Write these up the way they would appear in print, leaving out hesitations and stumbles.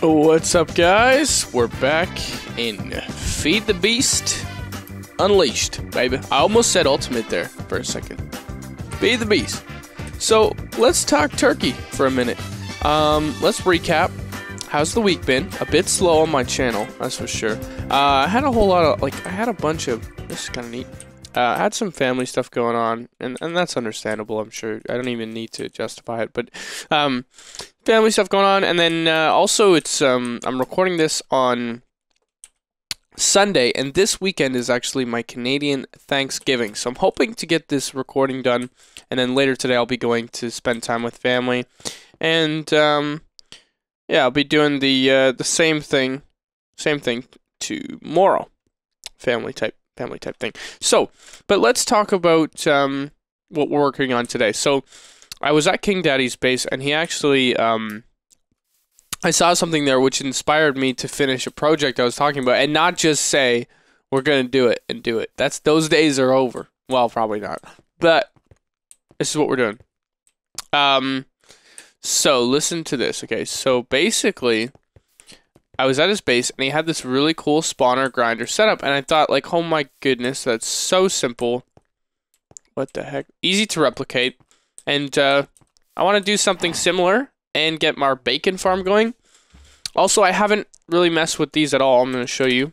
What's up, guys? We're back in Feed the Beast Unleashed, baby. I almost said Ultimate there for a second. Feed the Beast. So, let's talk turkey for a minute. Let's recap. How's the week been? A bit slow on my channel, that's for sure. I had a whole lot of, I had a bunch of, this is kind of neat. I had some family stuff going on, and that's understandable, I'm sure. I don't even need to justify it, but family stuff going on, and then also it's I'm recording this on Sunday, and this weekend is actually my Canadian Thanksgiving, so I'm hoping to get this recording done, and then later today I'll be going to spend time with family, and yeah, I'll be doing the same thing tomorrow, family type thing. So, but let's talk about what we're working on today. So, I was at King Daddy's base, and he actually, I saw something there which inspired me to finish a project I was talking about, and not just say, we're going to do it and do it. Those days are over. Well, probably not. But, this is what we're doing. So, listen to this, okay? So, basically, I was at his base, and he had this really cool spawner grinder setup, and I thought, like, oh my goodness, that's so simple. What the heck? Easy to replicate. And I want to do something similar and get our bacon farm going. Also, I haven't really messed with these at all. I'm going to show you.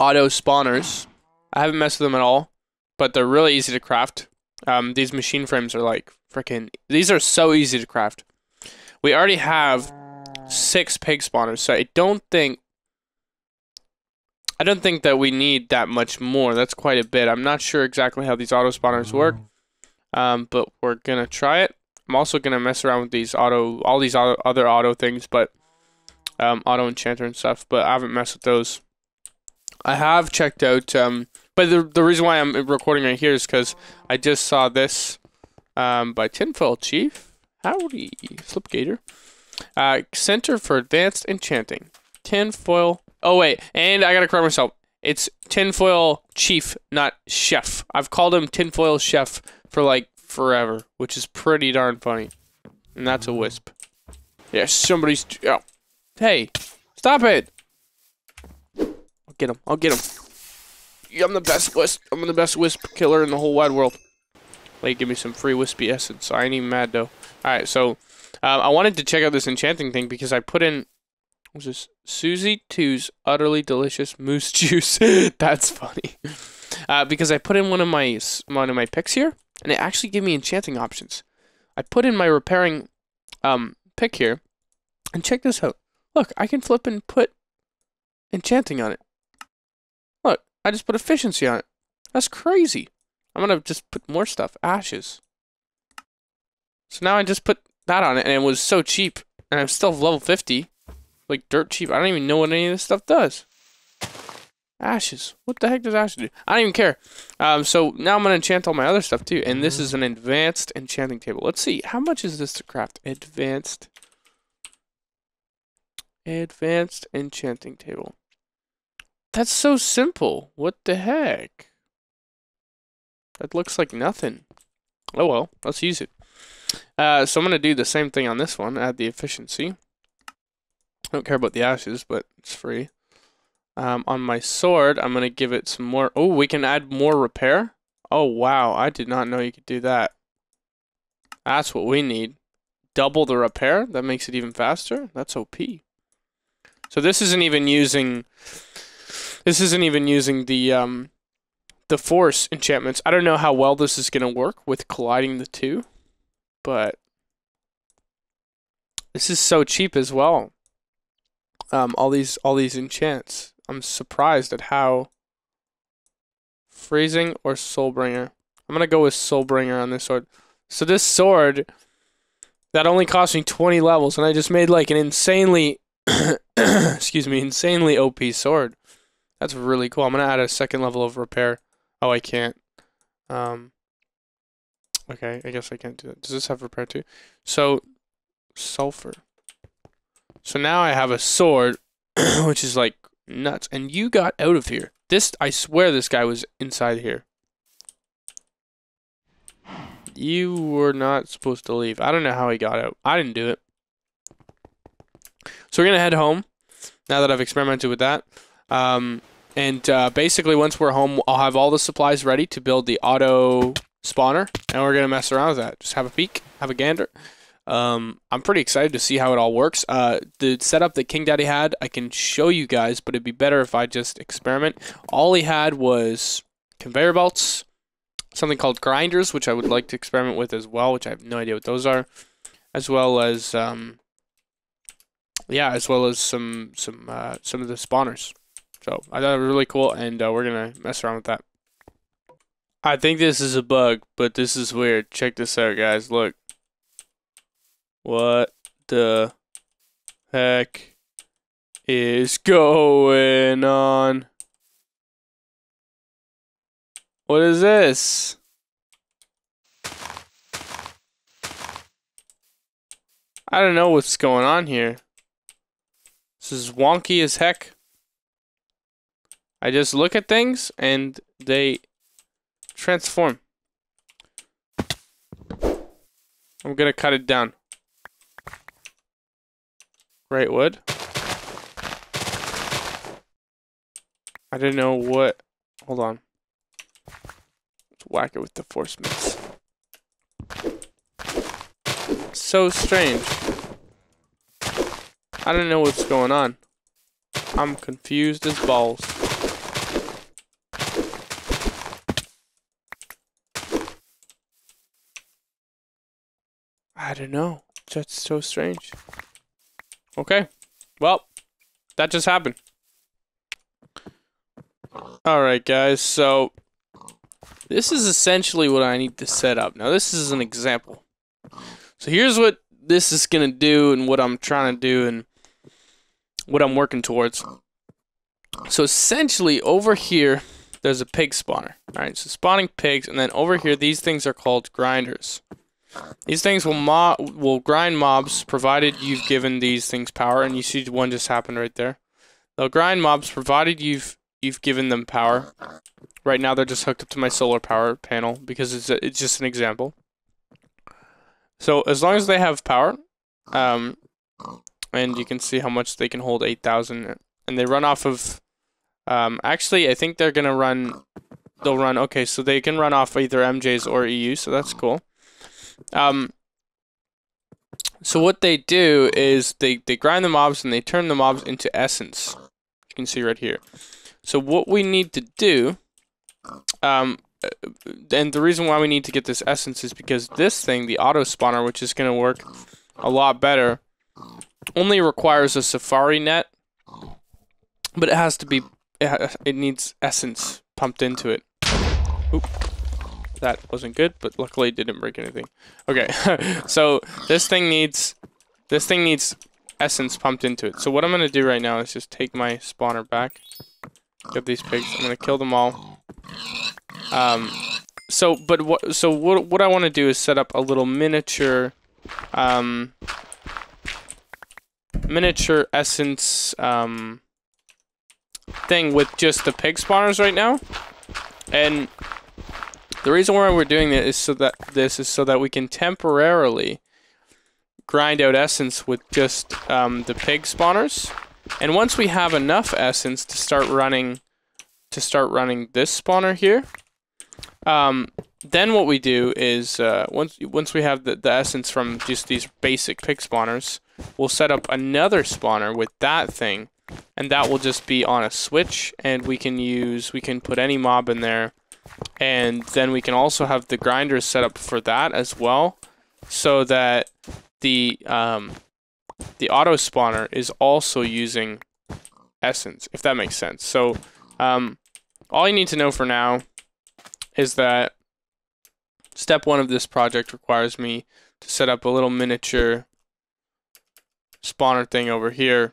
Auto spawners. I haven't messed with them at all, but they're really easy to craft. These machine frames are like freaking... These are so easy to craft. We already have 6 pig spawners, so I don't think that we need that much more. That's quite a bit. I'm not sure exactly how these auto spawners work, but we're gonna try it. I'm also gonna mess around with all these other auto things, but auto enchanter and stuff. But I haven't messed with those. I have checked out, but the reason why I'm recording right here is because I just saw this by Tinfoil Chief. Howdy, Slipgator. Center for Advanced Enchanting. Tinfoil. Oh, wait. And I gotta correct myself. It's Tinfoil Chief, not Chef. I've called him Tinfoil Chef for, like, forever, which is pretty darn funny. And that's a wisp. Yeah, somebody's... Oh. Hey, stop it! I'll get him. I'll get him. Yeah, I'm the best wisp. I'm the best wisp killer in the whole wide world. Wait, give me some free wispy essence. I ain't even mad, though. Alright, so... I wanted to check out this enchanting thing because I put in, what was this? Susie 2's Utterly Delicious Moose Juice. That's funny. Because I put in one of my picks here, and it actually gave me enchanting options. I put in my repairing pick here, and check this out. Look, I can flip and put enchanting on it. Look, I just put efficiency on it. That's crazy. I'm gonna just put more stuff. Ashes. So now I just put that on it, and it was so cheap, and I'm still level 50, like dirt cheap. I don't even know what any of this stuff does. Ashes. What the heck does ashes do? I don't even care. So now I'm gonna enchant all my other stuff too, and this is an advanced enchanting table. Let's see, how much is this to craft? Advanced enchanting table. That's so simple. What the heck? That looks like nothing. Oh well, let's use it. So I'm going to do the same thing on this one, add the efficiency. I don't care about the ashes, but it's free. On my sword, I'm going to give it some more. Oh, we can add more repair? Oh, wow. I did not know you could do that. That's what we need. Double the repair? That makes it even faster? That's OP. So this isn't even using the force enchantments. I don't know how well this is going to work with colliding the two. But this is so cheap as well. All these enchants. I'm surprised at how freezing or soulbringer. I'm gonna go with soulbringer on this sword. So this sword that only cost me 20 levels, and I just made like an insanely insanely OP sword. That's really cool. I'm gonna add a second level of repair. Oh, I can't. Okay, I guess I can't do that. Does this have repair too? So, sulfur. So now I have a sword, which is like nuts. And you got out of here. I swear this guy was inside here. You were not supposed to leave. I don't know how he got out. I didn't do it. So we're going to head home now that I've experimented with that. Basically, once we're home, I'll have all the supplies ready to build the auto spawner. And we're going to mess around with that. Just have a peek. Have a gander. I'm pretty excited to see how it all works. The setup that King Daddy had, I can show you guys, but it'd be better if I just experiment. All he had was conveyor belts, something called grinders, which I would like to experiment with as well, which I have no idea what those are, as well as some of the spawners. So I thought it was really cool, and we're gonna mess around with that. I think this is a bug, but this is weird. Check this out, guys. Look. What the heck is going on? What is this? I don't know what's going on here. This is wonky as heck. I just look at things and they transform. I'm gonna cut it down. Great wood. I didn't know what. Hold on. Let's whack it with the force mitts. So strange. I don't know what's going on. I'm confused as balls. I don't know. That's so strange. Okay. Well, that just happened. Alright, guys. So, this is essentially what I need to set up. Now, this is an example. So, here's what this is going to do and what I'm trying to do and what I'm working towards. So, essentially, over here, there's a pig spawner. Alright, so spawning pigs. And then over here, these things are called grinders. These things will grind mobs, provided you've given these things power, and you see one just happened right there. They'll grind mobs, provided you've given them power. Right now, they're just hooked up to my solar power panel because it's just an example. So as long as they have power, and you can see how much they can hold, 8,000, and they run off of. Actually, I think they're gonna run. They'll run. Okay, so they can run off either MJs or EU, so that's cool. So what they do is they grind the mobs and they turn the mobs into essence. You can see right here. So what we need to do, and the reason why we need to get this essence is because this thing, the auto spawner, which is going to work a lot better, only requires a safari net, but it has to be, it needs essence pumped into it. Oop. That wasn't good, but luckily it didn't break anything. Okay, so this thing needs essence pumped into it. So what I'm gonna do right now is just take my spawner back, get these pigs. I'm gonna kill them all. What I want to do is set up a little miniature essence thing with just the pig spawners right now, and the reason why we're doing this is so that we can temporarily grind out essence with just the pig spawners, and once we have enough essence to start running this spawner here, then what we do is once we have the essence from just these basic pig spawners, we'll set up another spawner with that thing, and that will just be on a switch, and we can put any mob in there. And then we can also have the grinders set up for that as well, so that the auto spawner is also using essence, if that makes sense. So all you need to know for now is that step 1 of this project requires me to set up a little miniature spawner thing over here,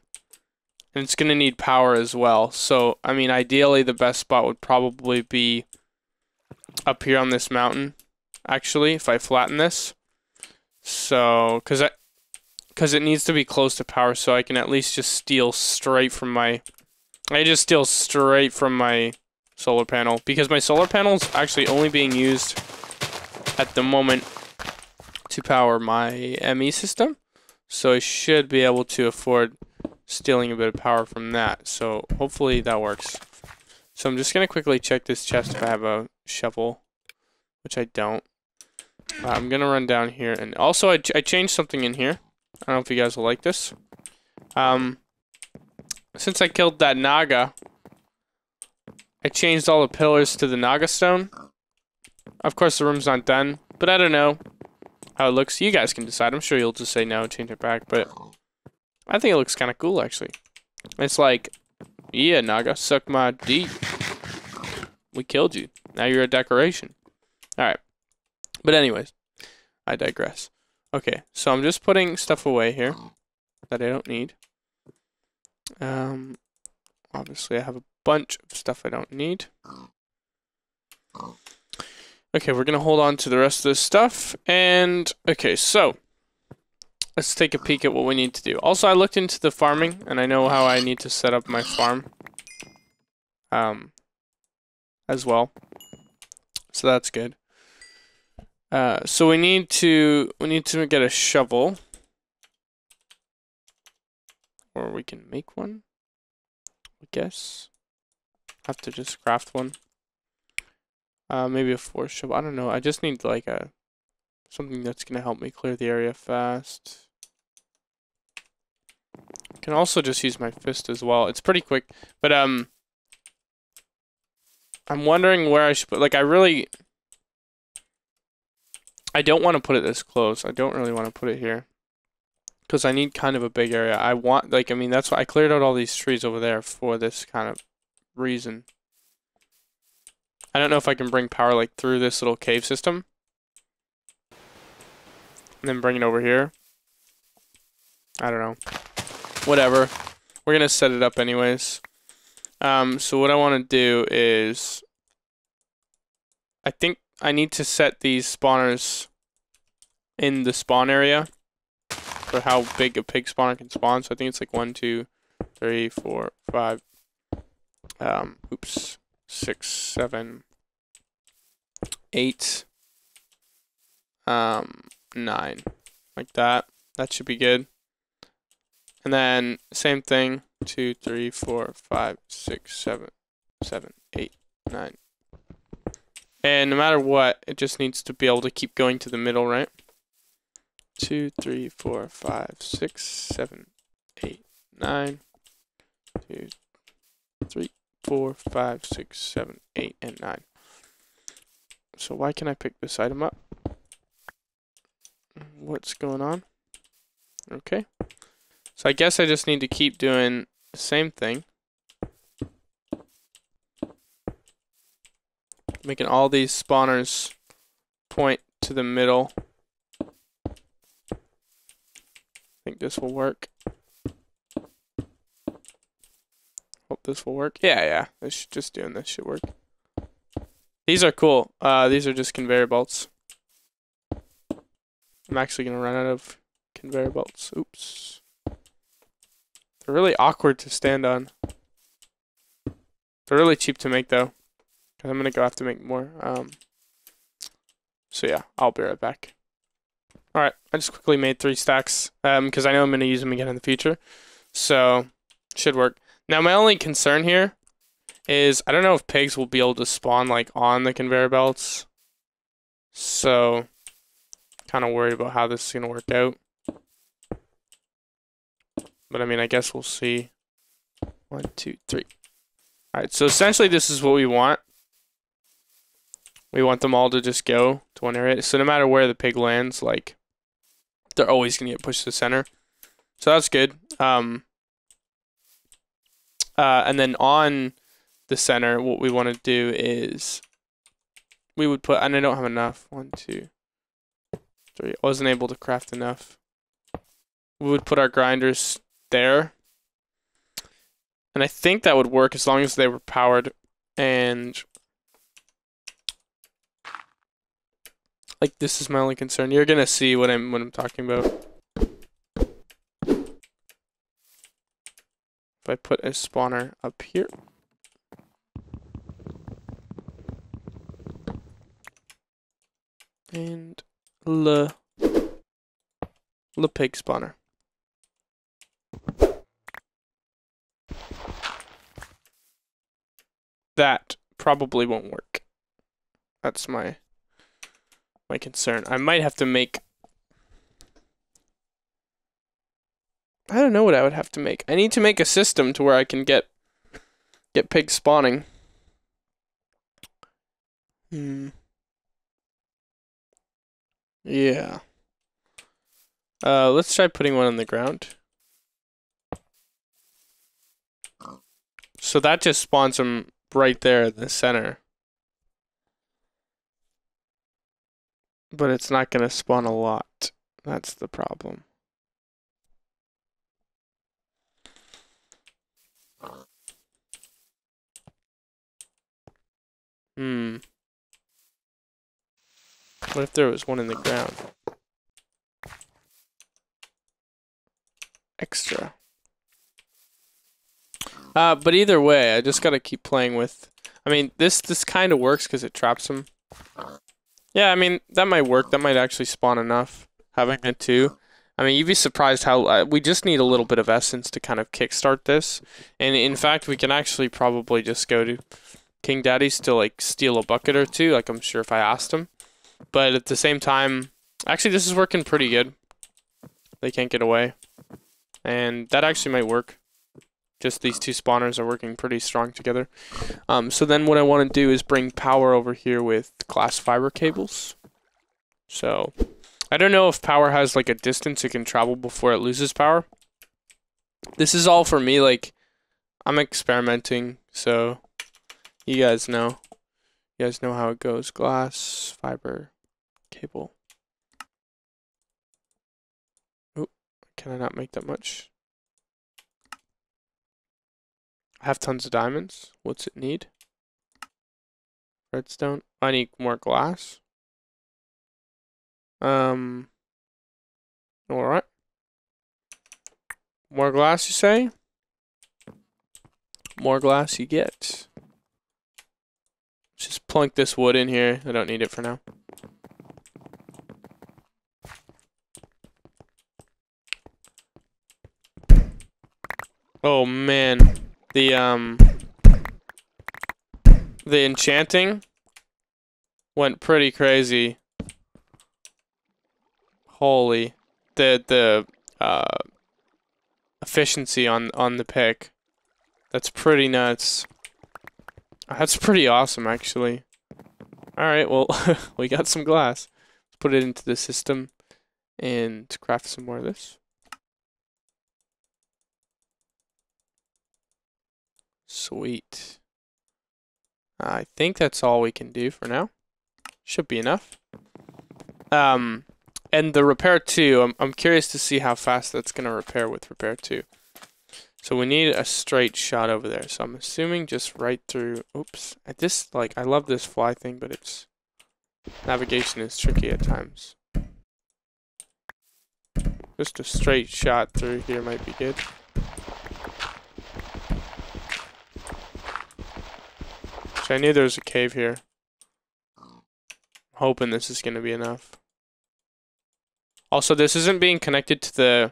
and it's going to need power as well. So I mean, ideally the best spot would probably be up here on this mountain, actually, if I flatten this. So, because it needs to be close to power, so I can at least just steal straight from my... solar panel, because my solar panel is actually only being used at the moment to power my ME system. So I should be able to afford stealing a bit of power from that. So hopefully that works. So I'm just going to quickly check this chest if I have a shovel, which I don't. I'm going to run down here. And also I changed something in here. I don't know if you guys will like this. Since I killed that Naga, I changed all the pillars to the Naga stone. Of course, the room's not done, but I don't know how it looks. You guys can decide. I'm sure you'll just say no, change it back, but I think it looks kind of cool, actually. It's like, yeah, Naga, suck my D. We killed you. Now you're a decoration. Alright. But anyways, I digress. Okay, so I'm just putting stuff away here that I don't need. Obviously I have a bunch of stuff I don't need. Okay, we're gonna hold on to the rest of this stuff, and okay, so let's take a peek at what we need to do. Also, I looked into the farming, and I know how I need to set up my farm, as well. So that's good. So we need to get a shovel, or we can make one, I guess. Have to just craft one. Maybe a force shovel. I don't know. I just need like something that's gonna help me clear the area fast. I can also just use my fist as well. It's pretty quick, but I'm wondering where I should put. Like, I don't want to put it this close. I don't really want to put it here, because I need kind of a big area. I want, like, I mean, that's why I cleared out all these trees over there for this kind of reason. I don't know if I can bring power like through this little cave system and then bring it over here. I don't know. Whatever. We're gonna set it up anyways. So what I want to do is, I think I need to set these spawners in the spawn area for how big a pig spawner can spawn. So I think it's like 1, 2, 3, 4, 5. Oops. 6, 7, 8, 9, like that. That should be good. And then same thing, 2, 3, 4, 5, 6, 7, 8, 9. And no matter what, it just needs to be able to keep going to the middle, right? 2, 3, 4, 5, 6, 7, 8, 9. 2, 3, 4, 5, 6, 7, 8, and 9. So why can't I pick this item up? What's going on? Okay. So I guess I just need to keep doing the same thing. Making all these spawners point to the middle. I think this will work. Hope this will work. Yeah. Just doing this should work. These are cool. These are just conveyor belts. I'm actually gonna run out of conveyor belts. Oops. They're really awkward to stand on. They're really cheap to make though, because I'm gonna have to make more. So yeah, I'll be right back. Alright, I just quickly made 3 stacks, because I know I'm gonna use them again in the future. So, should work. Now my only concern here is I don't know if pigs will be able to spawn like on the conveyor belts. So, kind of worried about how this is gonna work out. But I mean, I guess we'll see. 1, 2, 3. Alright, so essentially this is what we want. We want them all to just go to one area. So no matter where the pig lands, like, they're always gonna get pushed to the center. So that's good. And then on the center, what we want to do is we would put, and I don't have enough. 1, 2, 3. I wasn't able to craft enough. We would put our grinders there. And I think that would work as long as they were powered. And like, this is my only concern. You're gonna see what I'm talking about. If I put a spawner up here. And The pig spawner. That probably won't work. That's my concern. I might have to make... I don't know what I would have to make. I need to make a system to where I can get pigs spawning. Yeah. Let's try putting one on the ground. So that just spawns them right there in the center. But it's not going to spawn a lot. That's the problem. What if there was one in the ground? Extra. But either way, I just gotta keep playing with... I mean, this kind of works because it traps them. Yeah, I mean, that might work. That might actually spawn enough, having it too. I mean, you'd be surprised how... we just need a little bit of essence to kind of kickstart this. And in fact, we can actually probably just go to King Daddy's to, like, steal a bucket or two, like I'm sure if I asked him. But at the same time... Actually, this is working pretty good. They can't get away. And that actually might work. Just these two spawners are working pretty strong together. So then what I want to do is bring power over here with glass fiber cables. So I don't know if power has like a distance it can travel before it loses power. This is all for me, like I'm experimenting, so you guys know. You guys know how it goes. Glass fiber cable. Oh, can I not make that much? I have tons of diamonds. What's it need? Redstone. I need more glass. Alright. More glass, you say? More glass you get. Just plunk this wood in here. I don't need it for now. Oh man. The enchanting went pretty crazy. Holy, the efficiency on the pick. That's pretty nuts. That's pretty awesome, actually. All right, well, we got some glass. Let's put it into the system and craft some more of this. Sweet. I think that's all we can do for now. Should be enough. And the repair 2, I'm curious to see how fast that's gonna repair with repair 2. So we need a straight shot over there. So I'm assuming just right through. Oops. I love this fly thing, but it's navigation is tricky at times. Just a straight shot through here might be good. I knew there was a cave here. I'm hoping this is going to be enough. Also, this isn't being connected to the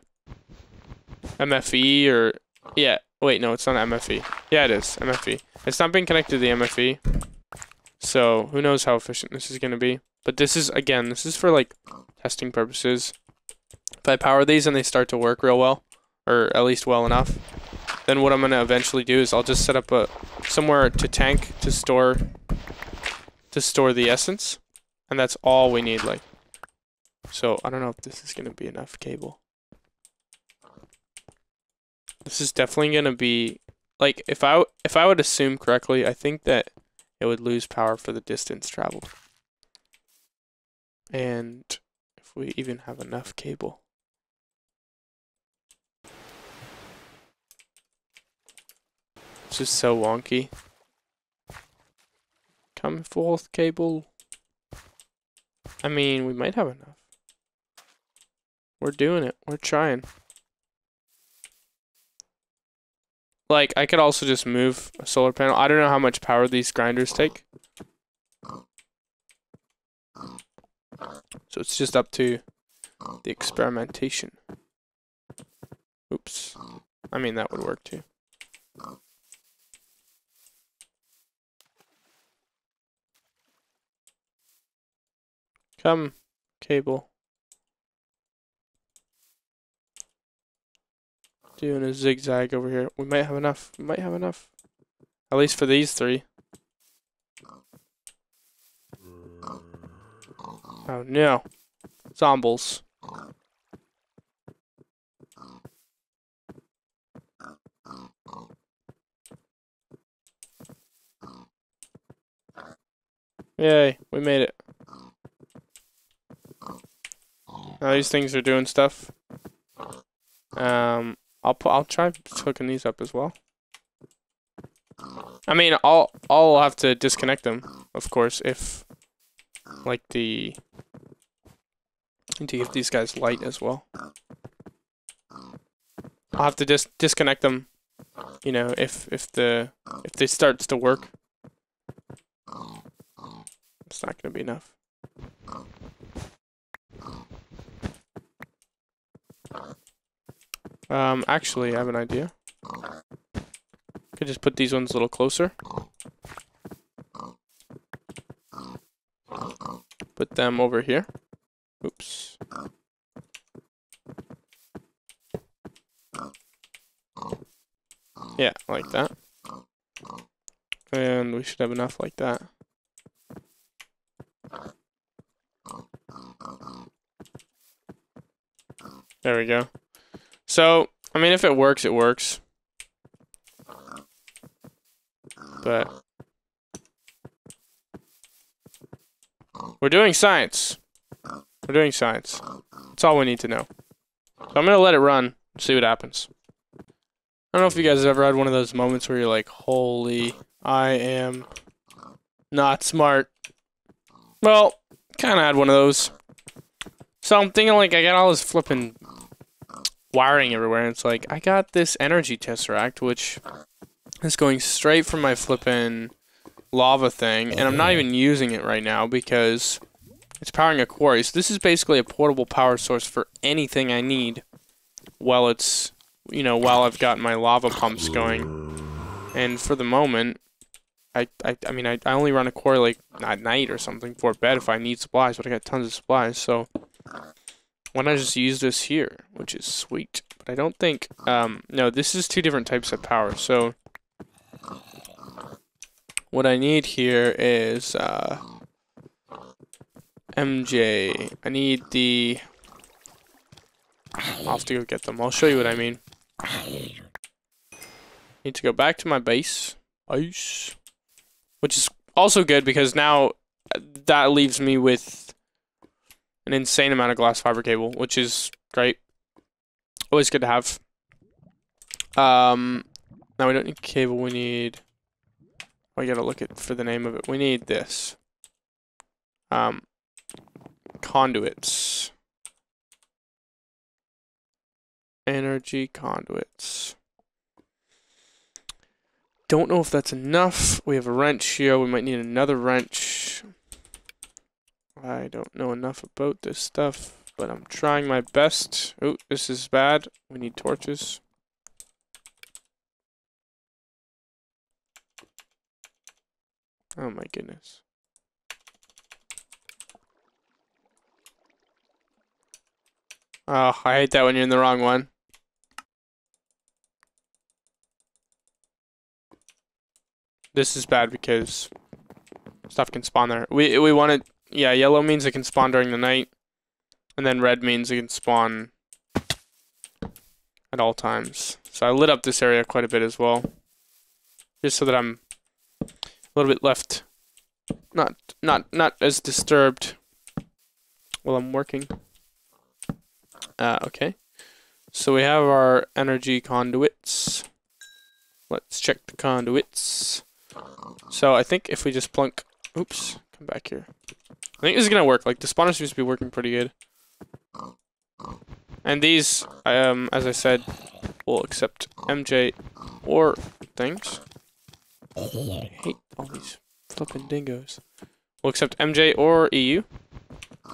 MFE or... Yeah, wait, no, it's not MFE. Yeah, it is, MFE. It's not being connected to the MFE. So, who knows how efficient this is going to be. But this is, again, this is for, like, testing purposes. If I power these and they start to work real well, or at least well enough, then what I'm going to eventually do is I'll just set up somewhere to tank to store the essence, and that's all we need. Like, so I don't know if this is going to be enough cable. This is definitely going to be like, if I would assume correctly, I think that it would lose power for the distance traveled, and if we even have enough cable. It's just so wonky. Come forth, cable. I mean, we might have enough. We're doing it. We're trying. Like, I could also just move a solar panel. I don't know how much power these grinders take. So it's just up to the experimentation. Oops. I mean, that would work too. Come, cable. Doing a zigzag over here. We might have enough. We might have enough. At least for these three. Oh no. Zombies. Yay, we made it. Now these things are doing stuff. I'll try hooking these up as well. I mean, I'll have to disconnect them, of course, if like to give these guys light as well. I'll have to disconnect them, you know, if this starts to work. It's not gonna be enough. Actually, I have an idea. Could just put these ones a little closer. Put them over here. Oops. Yeah, like that. And we should have enough like that. There we go. So, I mean, if it works, it works. But we're doing science. We're doing science. That's all we need to know. So I'm gonna let it run, see what happens. I don't know if you guys have ever had one of those moments where you're like, holy, I am not smart. Well, kinda had one of those. So I'm thinking like, I got all this flipping wiring everywhere, and it's like, I got this energy tesseract, which is going straight from my flipping lava thing, and I'm not even using it right now because it's powering a quarry. So this is basically a portable power source for anything I need while it's, you know, while I've got my lava pumps going. And for the moment, I mean, I only run a quarry like at night or something for bed if I need supplies, but I got tons of supplies, so why not just use this here, which is sweet. But I don't think, no, this is two different types of power, so what I need here is, MJ. I need the, I'll have to go get them. I'll show you what I mean. Need to go back to my base. Ice. Which is also good because now that leaves me with an insane amount of glass fiber cable, which is great. Always good to have. Now we don't need cable, we need, I gotta look at for the name of it. We need this. Conduits. Energy conduits. Don't know if that's enough. We have a wrench here. We might need another wrench. I don't know enough about this stuff, but I'm trying my best. Oh, this is bad. We need torches. Oh my goodness. Oh, I hate that when you're in the wrong one. This is bad because stuff can spawn there. We want it, yeah, yellow means it can spawn during the night, and then red means it can spawn at all times. So I lit up this area quite a bit as well, just so that I'm a little bit left, not as disturbed while I'm working. Okay. So we have our energy conduits. Let's check the conduits. So I think if we just plunk, oops, come back here. I think this is gonna work. Like the spawner seems to be working pretty good. And these, as I said, will accept MJ or things. I hate all these flipping dingoes. We'll accept MJ or EU.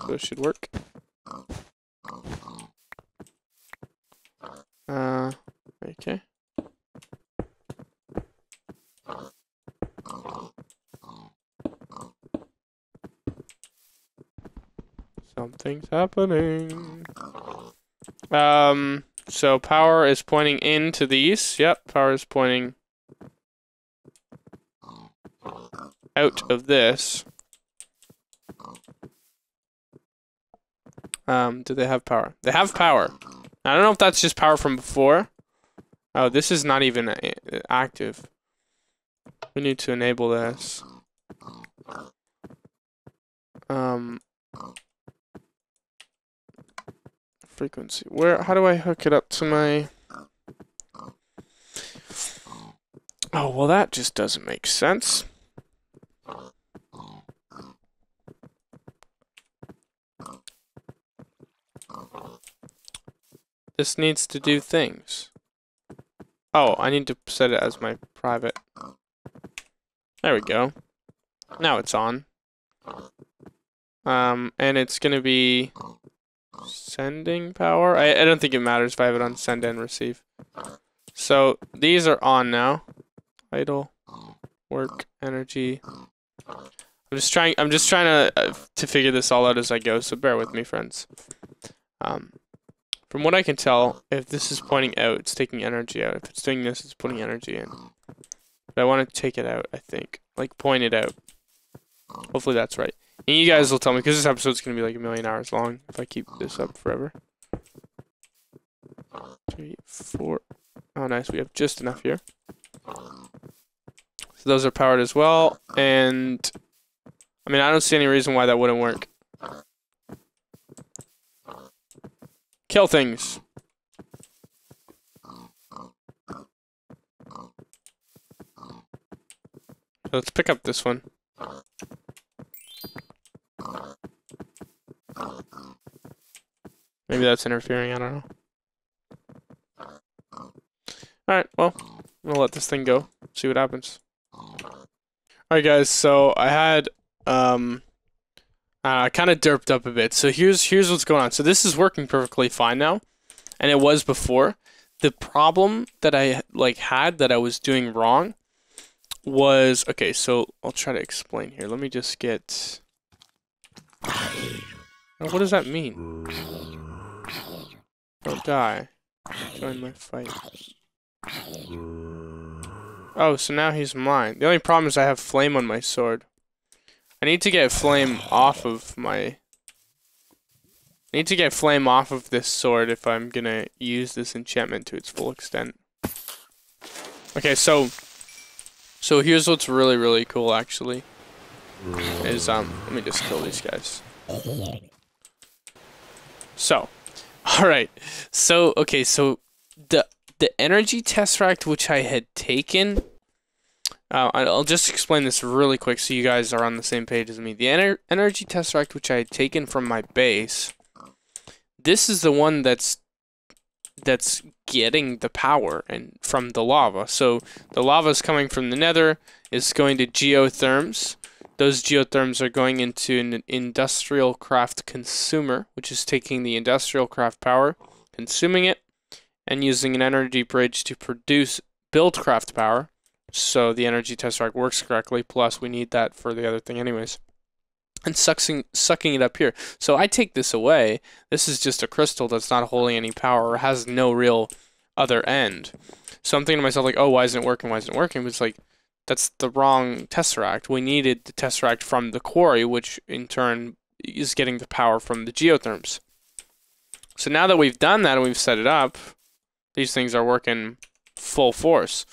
So it should work. Okay. Something's happening. So power is pointing into these. Yep, power is pointing out of this. Do they have power? They have power. I don't know if that's just power from before. Oh, this is not even active. We need to enable this. Frequency. How do I hook it up to my... Oh, well, that just doesn't make sense. This needs to do things. Oh, I need to set it as my private. There we go. Now it's on. And it's gonna be sending power. I don't think it matters if I have it on send and receive. So these are on now. Idle, work, energy. I'm just trying to figure this all out as I go. So bear with me, friends. From what I can tell, if this is pointing out, it's taking energy out. If it's doing this, it's putting energy in. But I want to take it out, I think. Like, point it out. Hopefully that's right. And you guys will tell me, because this episode's going to be like 1,000,000 hours long if I keep this up forever. 3, 4. Oh, nice. We have just enough here. So those are powered as well. And, I mean, I don't see any reason why that wouldn't work. Kill things. Let's pick up this one. Maybe that's interfering, I don't know. Alright, well, I'm gonna let this thing go, see what happens. Alright guys, so I had kind of derped up a bit. So here's what's going on. So this is working perfectly fine now, and it was before. The problem that I had that I was doing wrong was, okay, so I'll try to explain here. Let me just get... What does that mean? Don't die. Join my fight. Oh, so now he's mine. The only problem is I have flame on my sword. I need to get flame off of my... I need to get flame off of this sword if I'm gonna use this enchantment to its full extent. Okay, so here's what's really, really cool, actually. Is, let me just kill these guys. So, alright. So, okay, so the energy tesseract which I had taken... I'll just explain this really quick so you guys are on the same page as me. The energy tesseract which I had taken from my base, this is the one that's getting the power and from the lava. So the lava is coming from the nether, is going to geotherms. Those geotherms are going into an industrial craft consumer, which is taking the industrial craft power, consuming it, and using an energy bridge to build craft power. So the energy tesseract works correctly, plus we need that for the other thing anyways. And sucking it up here. So I take this away. This is just a crystal that's not holding any power or has no real other end. So I'm thinking to myself, like, oh, why isn't it working? Why isn't it working? But it's like, that's the wrong tesseract. We needed the tesseract from the quarry, which in turn is getting the power from the geotherms. So now that we've done that and we've set it up, these things are working full force.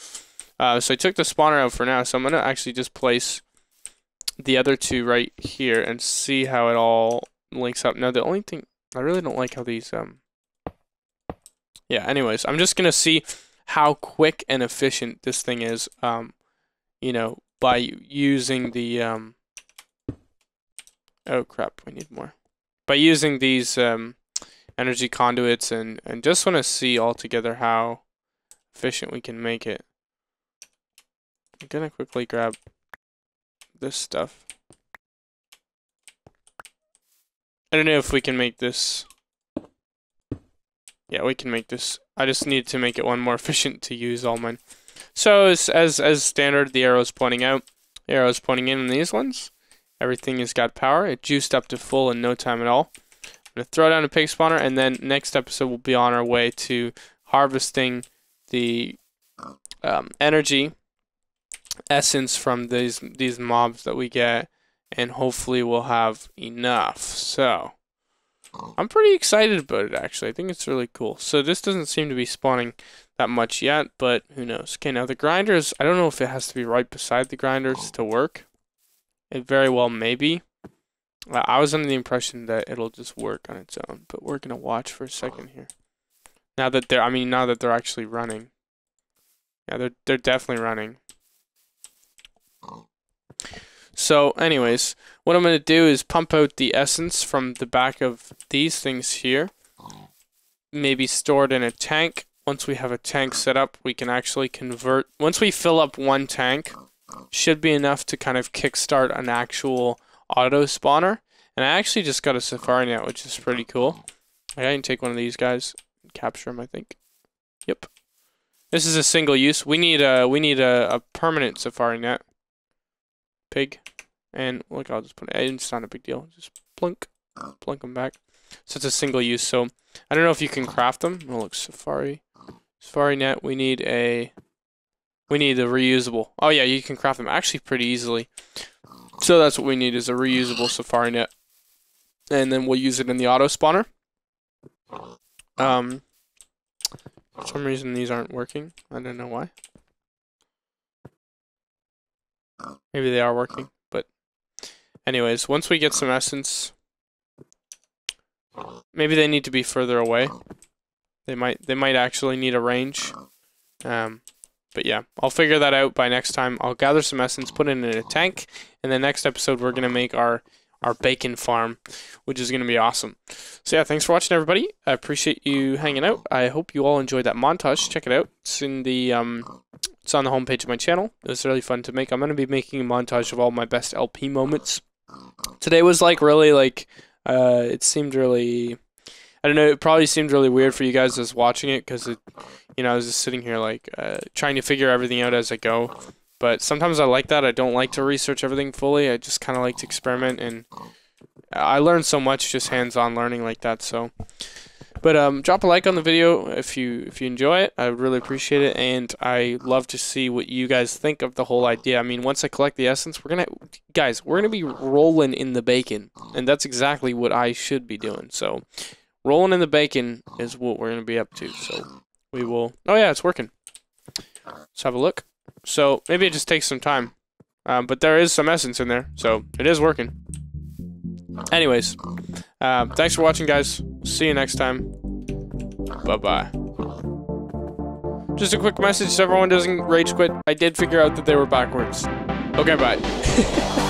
So I took the spawner out for now, so I'm going to actually just place the other two right here and see how it all links up. Now, the only thing, I really don't like how these, yeah, anyways, I'm just going to see how quick and efficient this thing is, you know, by using the, oh crap, we need more. By using these, energy conduits and just want to see altogether how efficient we can make it. I'm gonna quickly grab this stuff. I don't know if we can make this Yeah, we can make this. I just need to make it one more efficient to use all mine. So as standard, the arrow's pointing out. The arrow's pointing in on these ones. Everything has got power. It juiced up to full in no time at all. I'm going to throw down a pig spawner, and then next episode we'll be on our way to harvesting the energy essence from these mobs that we get, and hopefully we'll have enough. So I'm pretty excited about it, actually. I think it's really cool. So this doesn't seem to be spawning that much yet, but who knows. Okay, now the grinders, I don't know if it has to be right beside the grinders to work. It very well may be. I was under the impression that it'll just work on its own, but we're gonna watch for a second here. Now that they're actually running. Yeah, they're definitely running. So anyways, what I'm going to do is pump out the essence from the back of these things here. Maybe store it in a tank. Once we have a tank set up, we can actually convert. Once we fill up one tank, should be enough to kind of kickstart an actual auto spawner. And I actually just got a safari net, which is pretty cool. I can take one of these guys and capture them, I think. Yep. This is a single use. We need a permanent safari net. Pig. And look, I'll just put it. It's not a big deal. Just plunk them back. So it's a single use. So I don't know if you can craft them. Oh, look, safari net. We need a reusable. Oh yeah, you can craft them actually pretty easily. So that's what we need, is a reusable safari net, and then we'll use it in the auto spawner. For some reason these aren't working. I don't know why. Maybe they are working, but anyways, once we get some essence, maybe they need to be further away. They might actually need a range. But yeah, I'll figure that out by next time. I'll gather some essence, put it in a tank, and the next episode we're gonna make our bacon farm, which is gonna be awesome. So yeah, thanks for watching, everybody. I appreciate you hanging out. I hope you all enjoyed that montage. Check it out. It's in the it's on the homepage of my channel. It was really fun to make. I'm gonna be making a montage of all my best LP moments. Today was like really like it seemed really, I don't know, it probably seemed really weird for you guys as watching it, because it, you know, I was just sitting here like trying to figure everything out as I go. But sometimes I like that. I don't like to research everything fully. I just kind of like to experiment, and I learn so much just hands-on learning like that. So, but drop a like on the video if you enjoy it. I would really appreciate it, and I love to see what you guys think of the whole idea. I mean, once I collect the essence, we're gonna be rolling in the bacon, and that's exactly what I should be doing. So, rolling in the bacon is what we're gonna be up to. So we will. Oh yeah, it's working. Let's have a look. So maybe it just takes some time, but there is some essence in there, so it is working. Anyways, thanks for watching, guys. See you next time. Bye-bye. Just a quick message so everyone doesn't rage quit. I did figure out that they were backwards. Okay, bye.